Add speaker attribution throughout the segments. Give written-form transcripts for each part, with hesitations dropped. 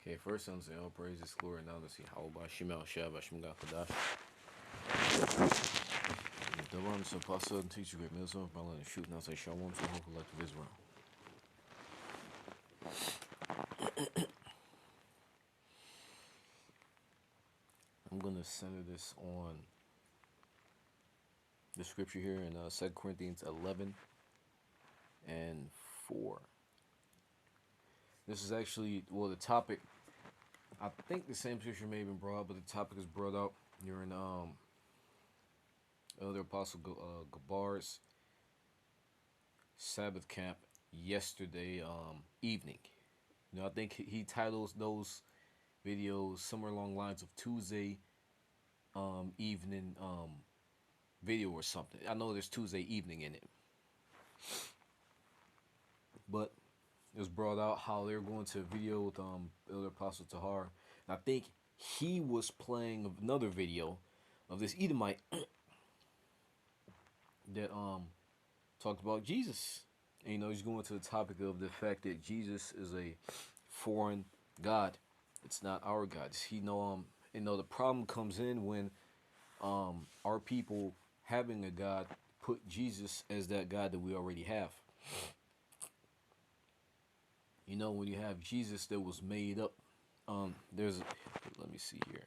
Speaker 1: Okay, first I'm saying all praises, glory, and honor to Yahweh, Shemel Shah, Bashem Kadash. The one is apostle and teacher, great meals of Berlin and shoot, now say Shalom to the whole collective Israel. I'm going to center this on the scripture here in 2 Corinthians 11 and 4. This is actually, well, the topic, I think the same scripture may have been brought up, but the topic is brought up during Elder Apostle Gabar's Sabbath camp yesterday evening. You know, I think he titles those videos somewhere along the lines of Tuesday evening video or something. I know there's Tuesday evening in it, but it was brought out how they were going to a video with Elder Apostle Tahar. And I think he was playing another video of this Edomite that talked about Jesus. And, you know, he's going to the topic of the fact that Jesus is a foreign God. It's not our God. You know, the problem comes in when our people having a God put Jesus as that God that we already have. You know, when you have Jesus that was made up, let me see here.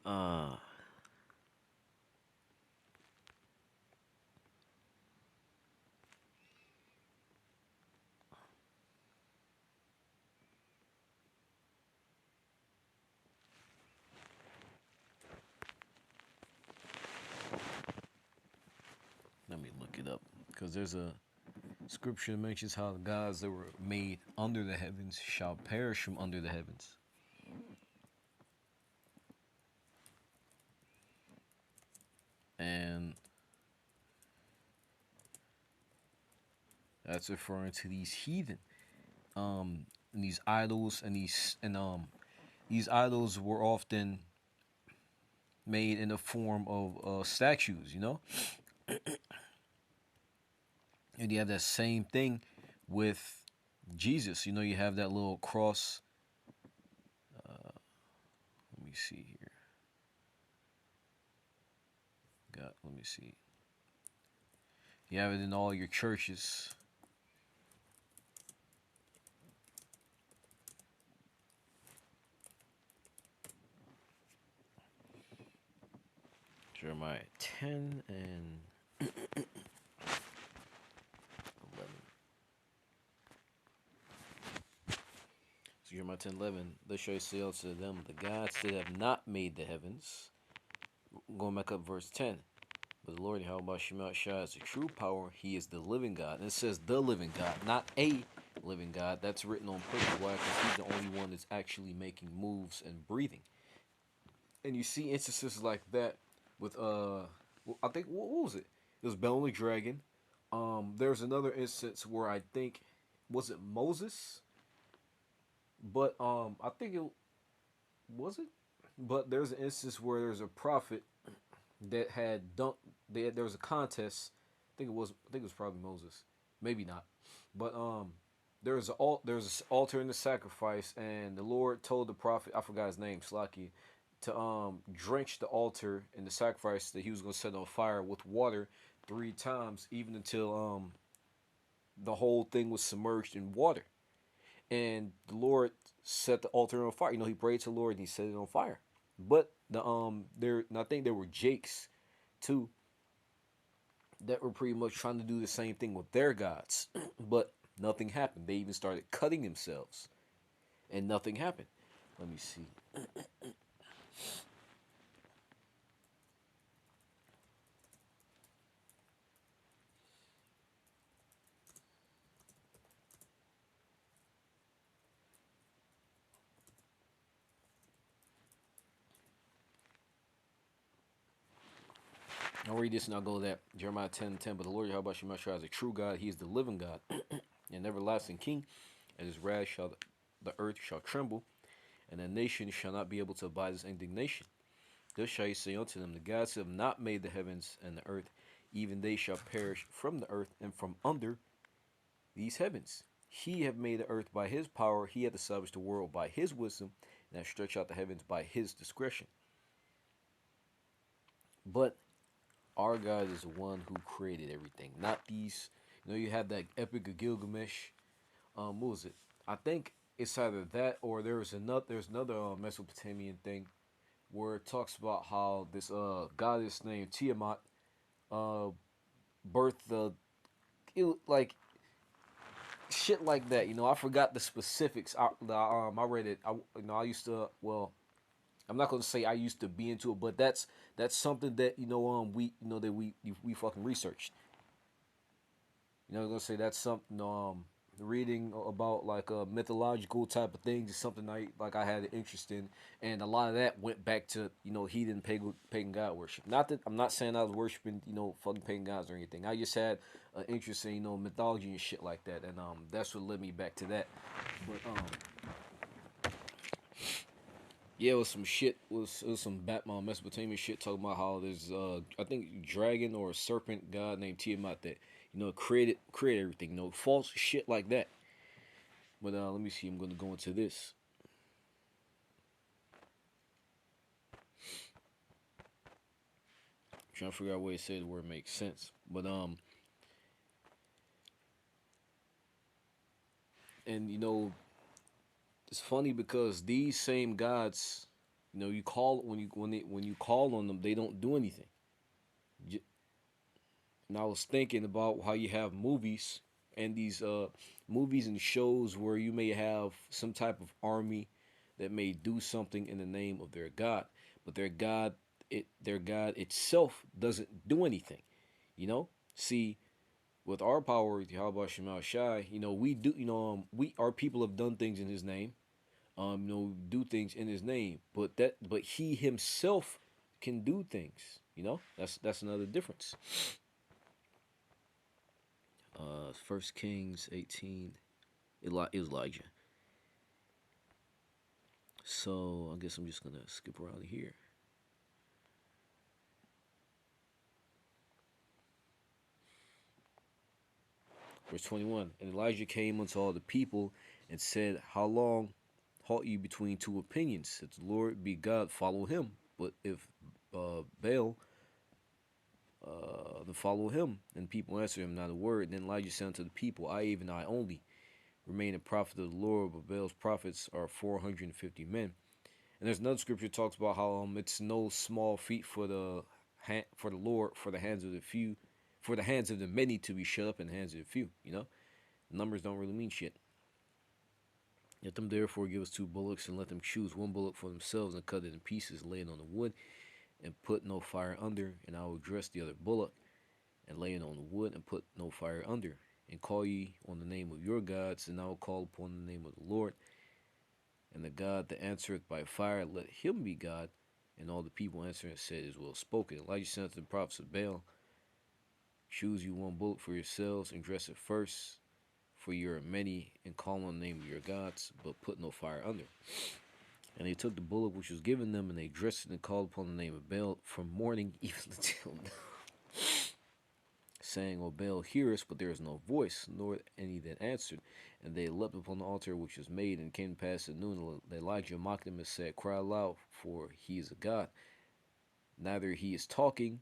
Speaker 1: Uh, Let me look it up because there's a scripture that mentions how the gods that were made under the heavens shall perish from under the heavens. And that's referring to these heathen, and these idols, and these idols were often made in the form of statues, you know. And you have that same thing with Jesus. You know, you have that little cross. Let me see here. Let me see. You have it in all your churches. Jeremiah 10 and 11. So Jeremiah 10 11. Thus shall you say unto them, the gods that have not made the heavens. Going back up verse 10. But the Lord Yahweh Shema Shah is the true power. He is the living God. And it says the living God, not a living God. That's written on purpose. Why? Because he's the only one that's actually making moves and breathing. And you see instances like that with I think what was it? It was Bel the Dragon. There's another instance where I think was it Moses, but I think it was it. But there's an instance where there's a prophet that had dunked. There was a contest. I think it was probably Moses, maybe not, but there's an altar in the sacrifice, and the Lord told the prophet, I forgot his name, Slaki, to drench the altar in the sacrifice that he was going to set on fire with water 3 times, even until the whole thing was submerged in water. And the Lord set the altar on fire. You know, he prayed to the Lord and he set it on fire. But I think there were Jakes too that were pretty much trying to do the same thing with their gods, but nothing happened. They even started cutting themselves, and nothing happened. Let me see. I'll read this and I'll go to that. Jeremiah 10:10. But the Lord Yahweh Shemashah is a true God. He is the living God. an everlasting king, and his wrath shall the earth shall tremble, and a nation shall not be able to abide his indignation. Thus shall he say unto them, the gods have not made the heavens and the earth, even they shall perish from the earth and from under these heavens. He have made the earth by his power, he hath established the world by his wisdom, and hath stretched out the heavens by his discretion. But our God is the one who created everything, not these. You have that Epic of Gilgamesh. What was it? I think it's either that or there's another Mesopotamian thing where it talks about how this goddess named Tiamat uh birthed like shit like that. I forgot the specifics. I read it. I used to. Well, I'm not gonna say I used to be into it, but that's something that we that we fucking researched. I'm gonna say that's something. Reading about like mythological type of things is something I had an interest in, and a lot of that went back to heathen pagan god worship. Not that I'm not saying I was worshiping fucking pagan gods or anything. I just had an interest in mythology and shit like that, and that's what led me back to that. But yeah, it was some shit. It was some Batman Mesopotamian shit talking about how there's I think dragon or a serpent god named Tiamat that created everything. False shit like that. But let me see. I'm gonna go into this. I'm trying to figure out a way to say the word makes sense. But and it's funny because these same gods, you call when you call on them, they don't do anything. And I was thinking about how you have movies and these movies and shows where you may have some type of army that may do something in the name of their god, but their god itself doesn't do anything. See, with our power, Yahweh Shemal Shai, we do, we our people have done things in His name, do things in His name, but He Himself can do things. That's another difference. First Kings 18. It was Elijah. So I guess I'm just gonna skip around here. Verse 21. And Elijah came unto all the people and said, how long halt you between two opinions? If the Lord be God, follow him. But if Baal, then follow him. And people answered him not a word. Then Elijah said unto the people, I, even I only, remain a prophet of the Lord, but Baal's prophets are 450 men. And there's another scripture that talks about how it's no small feat for the Lord, for the hands of the few, for the hands of the many to be shut up in the hands of the few. Numbers don't really mean shit. Let them therefore give us 2 bullocks, and let them choose 1 bullock for themselves, and cut it in pieces, lay it on the wood, and put no fire under. And I will dress the other bullock, and lay it on the wood, and put no fire under. And call ye on the name of your gods, and I will call upon the name of the Lord. And the God that answereth by fire, let him be God. And all the people answering said, Is well spoken. Elijah said unto the prophets of Baal, choose you 1 bullock for yourselves, and dress it first, for you are many, and call on the name of your gods, but put no fire under. And they took the bullock which was given them, and they dressed it, and called upon the name of Baal from morning even until now, saying, O Baal, hear us, but there is no voice, nor any that answered. And they leapt upon the altar which was made, and came to pass at noon. Elijah mocked them and said, Cry aloud, for he is a God. Neither he is talking,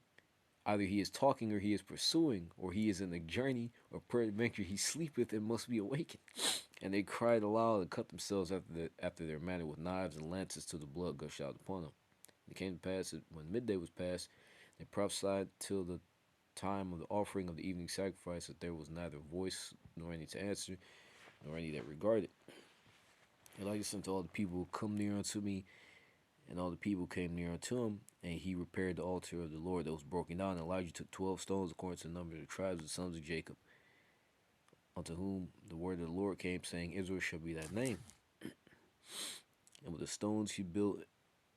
Speaker 1: either he is talking, or he is pursuing, or he is in a journey, or peradventure he sleepeth and must be awakened. And they cried aloud and cut themselves after their manner with knives and lances till the blood gushed out upon them. It came to pass that when midday was past, they prophesied till the time of the offering of the evening sacrifice, that there was neither voice nor any to answer, nor any that regarded. Elijah said to all the people, Come near unto me. And all the people came near unto him, and he repaired the altar of the Lord that was broken down. And Elijah took 12 stones according to the number of the tribes of the sons of Jacob, unto whom the word of the Lord came, saying, Israel shall be thy name. And with the stones he built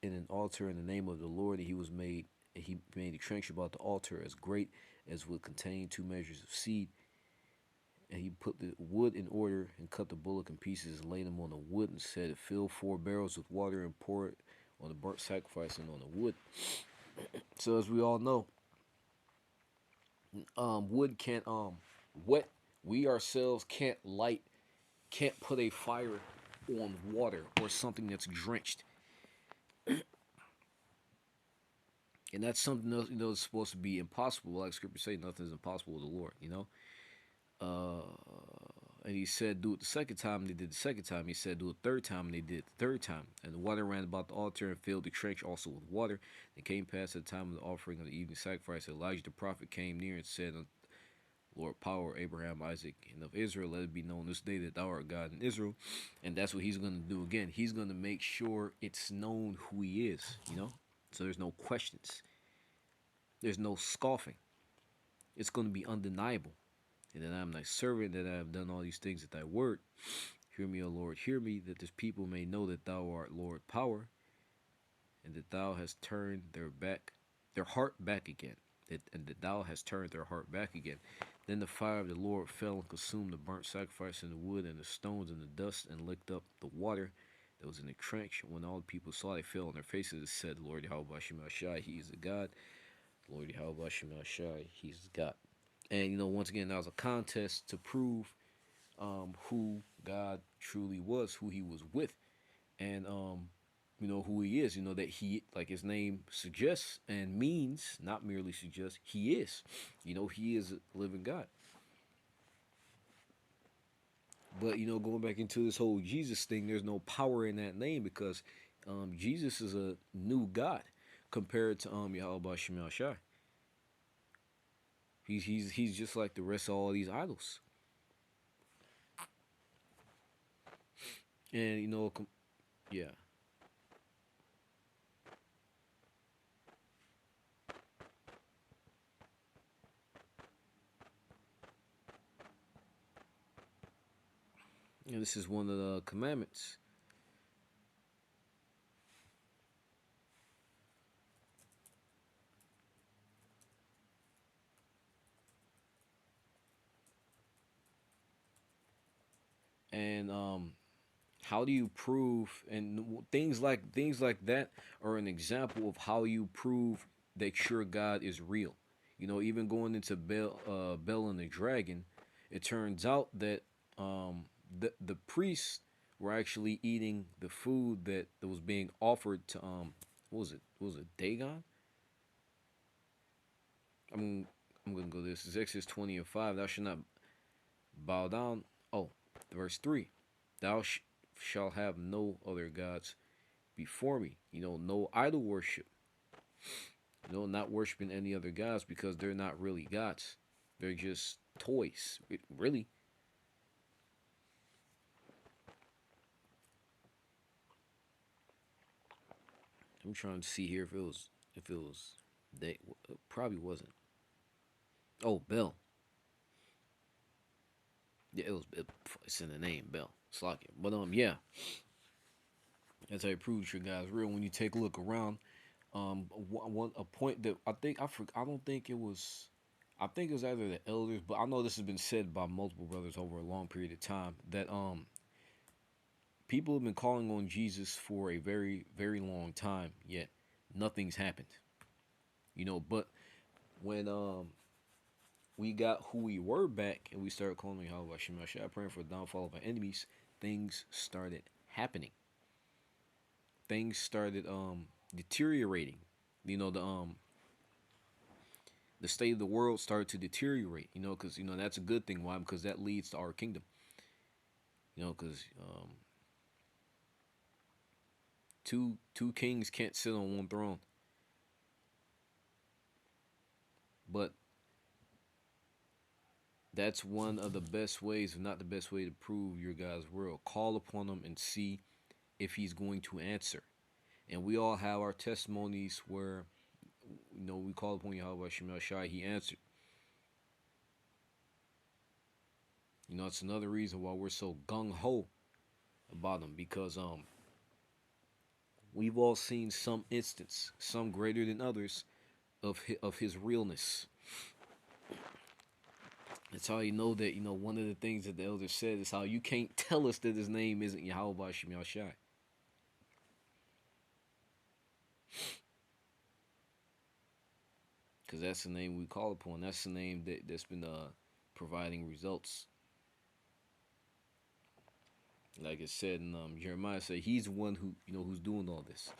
Speaker 1: in an altar in the name of the Lord, and he made a trench about the altar as great as would contain 2 measures of seed. And he put the wood in order and cut the bullock in pieces and laid them on the wood and said, fill 4 barrels with water and pour it on the burnt sacrifice and on the wood. So as we all know, wood can't wet. We ourselves can't put a fire on water or something that's drenched, and that's something else. Is supposed to be impossible. Like Scripture say, nothing is impossible with the Lord. And he said, do it the second time. And they did the second time. He said, do it the third time. And they did it the third time. And the water ran about the altar and filled the trench also with water. It came past the time of the offering of the evening sacrifice. Elijah the prophet came near and said, Lord, power Abraham, Isaac, and of Israel, let it be known this day that thou art God in Israel. And that's what he's going to do again. He's going to make sure it's known who he is. So there's no questions. There's no scoffing. It's going to be undeniable. And that I am thy servant, that I have done all these things at thy word. Hear me, O Lord, hear me, that this people may know that thou art Lord power, and that thou hast turned their heart back again. And that thou hast turned their heart back again. Then the fire of the Lord fell and consumed the burnt sacrifice and the wood and the stones and the dust and licked up the water that was in the trench. When all the people saw, they fell on their faces and said, Lord Yahweh Shai, he is the God. Lord Yahweh Shai, he is God. And once again, that was a contest to prove who God truly was, who he was with, and who he is. That he, like his name suggests and means, not merely suggests, he is. He is a living God. But going back into this whole Jesus thing, there's no power in that name because Jesus is a new God compared to Yahweh Shemel Shai. He's just like the rest of all these idols. And yeah. And this is one of the commandments. And how do you prove, and things like that are an example of how you prove that your God is real. Even going into Bel and the dragon, it turns out that the priests were actually eating the food that was being offered to what was it? What was it Dagon? I'm gonna go this. It's Exodus 20:5. Thou shalt not bow down. Oh, verse 3. Thou shalt have no other gods before me. No idol worship. Not worshiping any other gods because they're not really gods. They're just toys. Really. I'm trying to see here if it was they probably wasn't. Oh, Bell. Yeah, it's in the name, Bell. Slocky. But yeah, that's how you prove your God's real. When you take a look around, a point that I don't think it was. I think it was either the elders, but I know this has been said by multiple brothers over a long period of time that people have been calling on Jesus for a very very long time, yet nothing's happened. But when we got who we were back and we started calling Yahweh Shemashah, praying for the downfall of our enemies, things started happening. Things started deteriorating. The state of the world started to deteriorate. Because that's a good thing. Why? Because that leads to our kingdom. Because two kings can't sit on one throne. But that's one of the best ways, if not the best way, to prove your God's will. Call upon him and see if he's going to answer. And we all have our testimonies where we call upon Yahweh Shemel Shai, he answered. It's another reason why we're so gung ho about him, because we've all seen some instance, some greater than others, of his realness. That's how you know that, one of the things that the elder said is how you can't tell us that his name isn't Yahweh Shem Yahshai. Because that's the name we call upon. That's the name that's been providing results. Like it said in Jeremiah, said he's the one who's doing all this.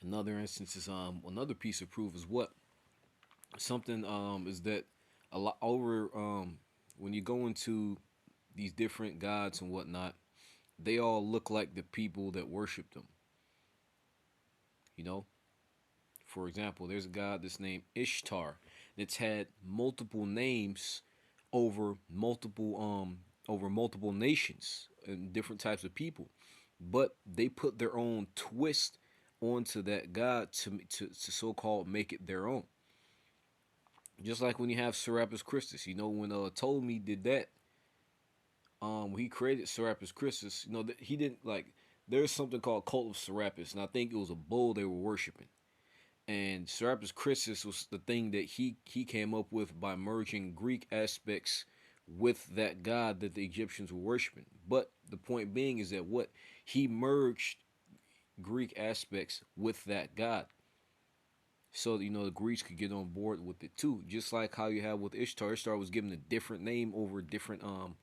Speaker 1: Another instance is another piece of proof is what something is that a lot over when you go into these different gods and whatnot, they all look like the people that worship them. You know, for example, there's a god that's named Ishtar that's had multiple names over multiple nations and different types of people, but they put their own twist onto that god to so-called make it their own. Just like when you have Serapis Christus, when Ptolemy did that, when he created Serapis Christus, he didn't like. There's something called Cult of Serapis, and I think it was a bull they were worshiping. And Serapis Christus was the thing that he came up with by merging Greek aspects with that god that the Egyptians were worshiping. But the point being is that what he merged Greek aspects with that god, so the Greeks could get on board with it too. Just like how you have with Ishtar. Ishtar was given a different name over different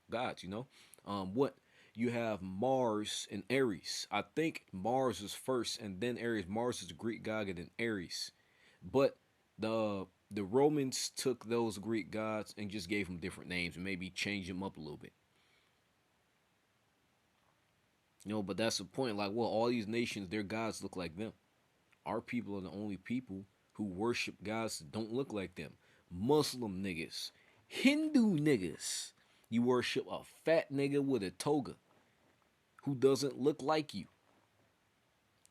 Speaker 1: gods. What you have Mars and Ares. I think Mars is first, and then Ares. Mars is the Greek god, and then Ares. But the Romans took those Greek gods and just gave them different names and maybe changed them up a little bit. But that's the point. Like, well, all these nations, their gods look like them. Our people are the only people who worship gods that don't look like them. Muslim niggas, Hindu niggas. You worship a fat nigga with a toga who doesn't look like you.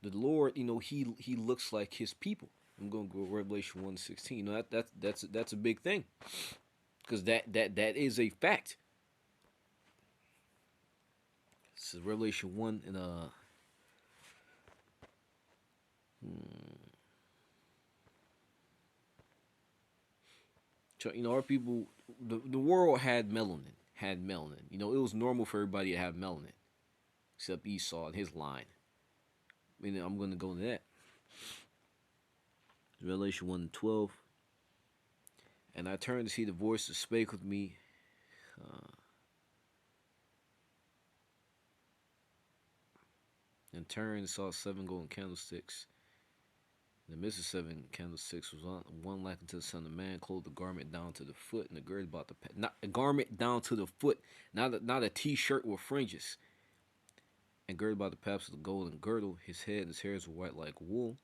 Speaker 1: The Lord, he looks like his people. I'm gonna go Revelation 1:16. That's a big thing. Because that is a fact. This is Revelation 1 and our people, the world had melanin. It was normal for everybody to have melanin, except Esau and his line. I'm going to go into that. Revelation 1:12. And I turned to see the voice that spake with me. And turned and saw 7 golden candlesticks. In the midst of 7 candlesticks was one like unto the Son of Man, clothed the garment down to the foot, and the girded about the not a garment down to the foot, not a t-shirt with fringes, and girded about the paps of the golden girdle. His head and his hairs were white like wool,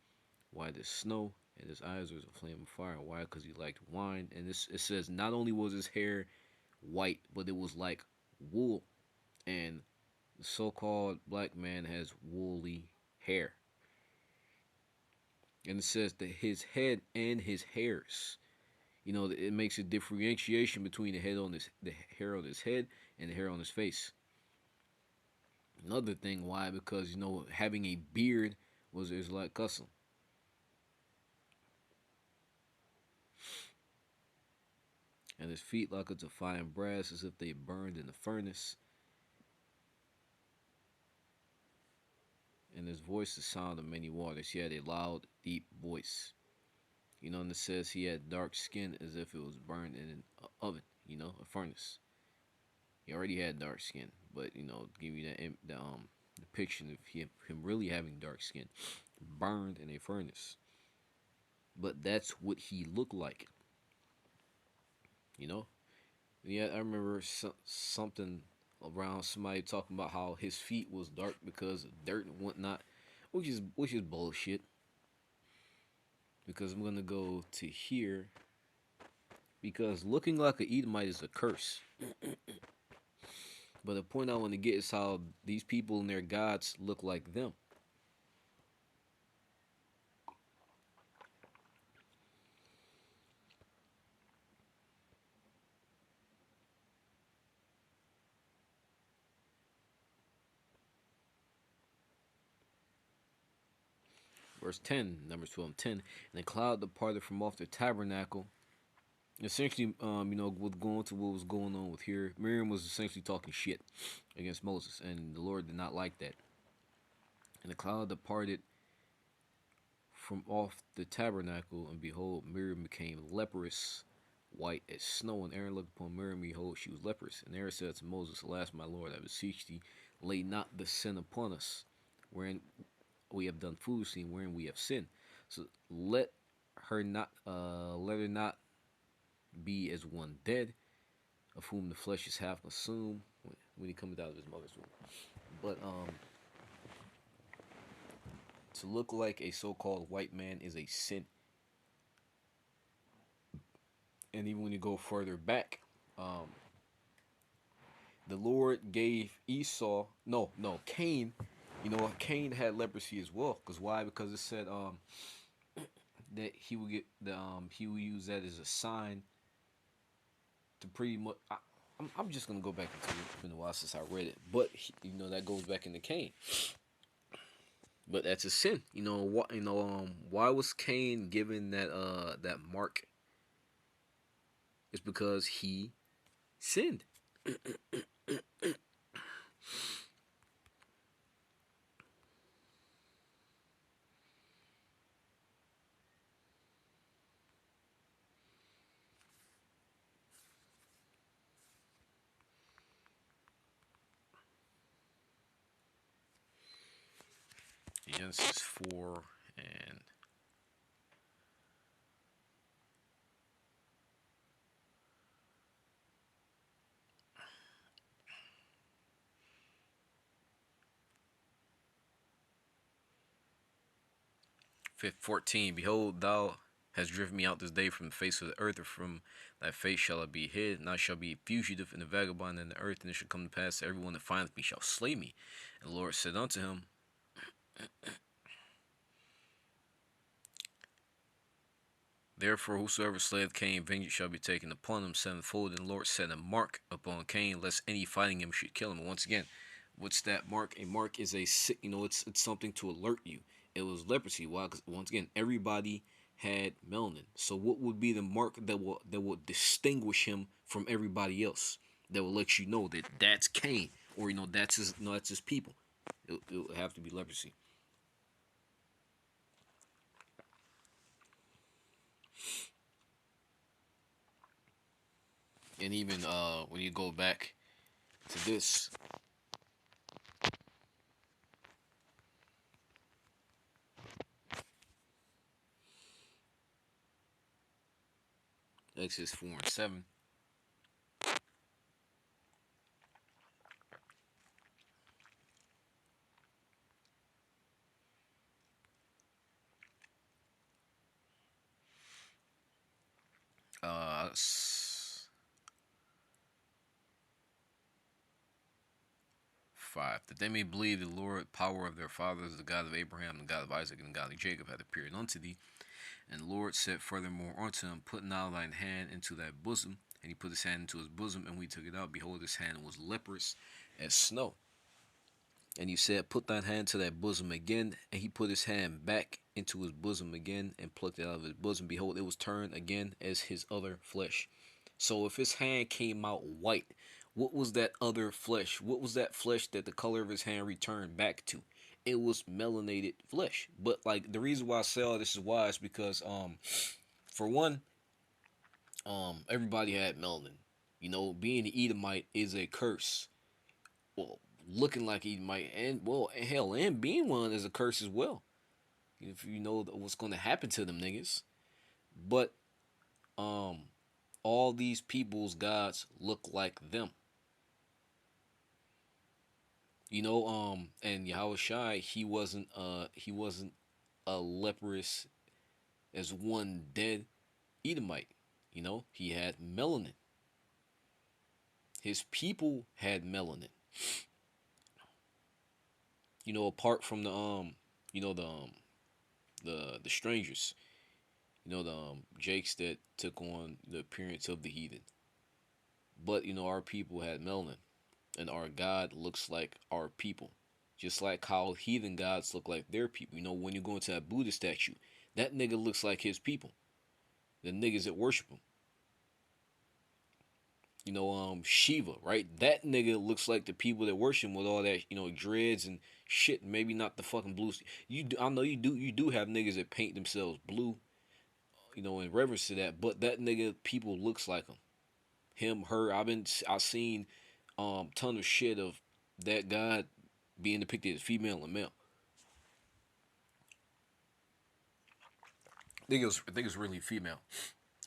Speaker 1: white as snow, and his eyes were a flame of fire. Why? Because he liked wine. And it says not only was his hair white, but it was like wool. And the so-called black man has woolly hair. And it says that his head and his hairs, it makes a differentiation between the hair on his head and the hair on his face. Another thing, why? Because having a beard is like custom. And his feet like unto fine brass, as if they burned in the furnace. And his voice the sound of many waters. He had a loud, deep voice. And it says he had dark skin as if it was burned in an oven, a furnace. He already had dark skin, but give you the depiction of him really having dark skin, burned in a furnace. But that's what he looked like. Yeah, I remember something around somebody talking about how his feet was dark because of dirt and whatnot, which is bullshit. Because I'm gonna go to here. Because looking like an Edomite is a curse. But the point I want to get is how these people and their gods look like them. verse 10, Numbers 12 and 10. And the cloud departed from off the tabernacle. Essentially, with going to what was going on with here, Miriam was essentially talking shit against Moses, and the Lord did not like that. And the cloud departed from off the tabernacle, and behold, Miriam became leprous, white as snow. And Aaron looked upon Miriam, behold, she was leprous. And Aaron said to Moses, alas, my Lord, I beseech thee, lay not the sin upon us, wherein we have done foolishly, and wherein we have sinned. So let her not be as one dead, of whom the flesh is half consumed when he comes out of his mother's womb. But to look like a so-called white man is a sin. And even when you go further back, the Lord gave Cain. Cain had leprosy as well. Because why? Because it said that he would use that as a sign to pretty much. I'm just gonna go back into it. It's been a while since I read it, but that goes back into Cain. But that's a sin. Why was Cain given that mark? It's because he sinned. Genesis 4 and 14. Behold, thou hast driven me out this day from the face of the earth, or from thy face shall I be hid, and I shall be a fugitive and a vagabond in the earth, and it shall come to pass that everyone that findeth me shall slay me. And the Lord said unto him, therefore whosoever slayeth Cain, vengeance shall be taken upon him sevenfold. And the Lord set a mark upon Cain, lest any fighting him should kill him. And once again, what's that mark? A mark is it's something to alert you. It was leprosy. Why? Because once again, everybody had melanin. So what would be the mark that will distinguish him from everybody else? That will let you know that that's Cain, or that's his people. It would have to be leprosy. And even when you go back to this, Exodus 4 and 7. Uh, 5. That they may believe the Lord, power of their fathers, the God of Abraham, the God of Isaac, and the God of Jacob, hath appeared unto thee. And the Lord said furthermore unto him, put now thine hand into thy bosom. And he put his hand into his bosom, and we took it out. Behold, his hand was leprous as snow. And he said, put thine hand to thy bosom again. And he put his hand back into his bosom again, and plucked it out of his bosom. Behold, it was turned again as his other flesh. So if his hand came out white, what was that other flesh? What was that flesh that the color of his hand returned back to? It was melanated flesh. But like the reason why I say all this is why is because for one, everybody had melanin. Being an Edomite is a curse. Well, looking like Edomite, and being one is a curse as well. If you know what's going to happen to them niggas. But all these people's gods look like them. And Yahushua, he wasn't a leprous as one dead Edomite. He had melanin. His people had melanin. Apart from the the strangers. The Jakes that took on the appearance of the heathen. But our people had melanin, and our God looks like our people. Just like how heathen gods look like their people. You know, when you go into that Buddha statue, that nigga looks like his people. The niggas that worship him. You know, Shiva, right? That nigga looks like the people that worship him with all that, dreads and shit. Maybe not the fucking blue. I know you do have niggas that paint themselves blue, in reverence to that. But that nigga, people looks like him. Him, her. I've seen, ton of shit of that god being depicted as female and male. I think it's really female.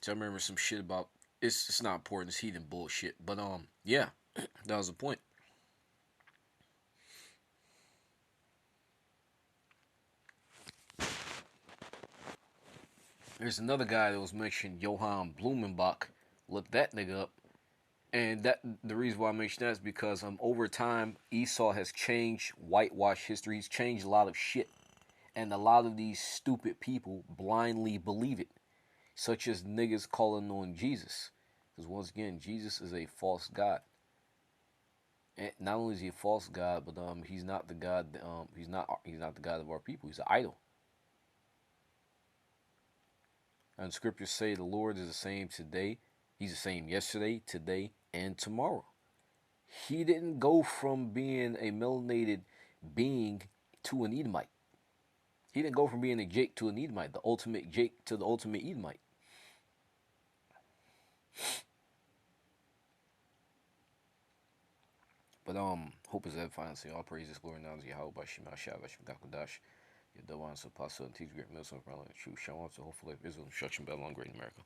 Speaker 1: So I remember some shit about it's not important. It's heathen bullshit. But yeah, that was the point. There's another guy that was mentioned, Johann Blumenbach. Look that nigga up. And that the reason why I mention that is because over time Esau has changed, whitewashed history. He's changed a lot of shit, and a lot of these stupid people blindly believe it, such as niggas calling on Jesus, because once again Jesus is a false god. And not only is he a false god, but he's not the god. He's not the god of our people. He's an idol. And scriptures say the Lord is the same today. He's the same yesterday, today, and tomorrow. He didn't go from being a melanated being to an Edomite. He didn't go from being a Jake to an Edomite, the ultimate Jake to the ultimate Edomite. But hope is edifying. So all praises, glory, and honor to Yahweh by Shema Shah, Vashim Gakodash. Your double answer, apostle, and teacher, great mills of the true. Shalom to hopefully Israel, instruction, battle on great America.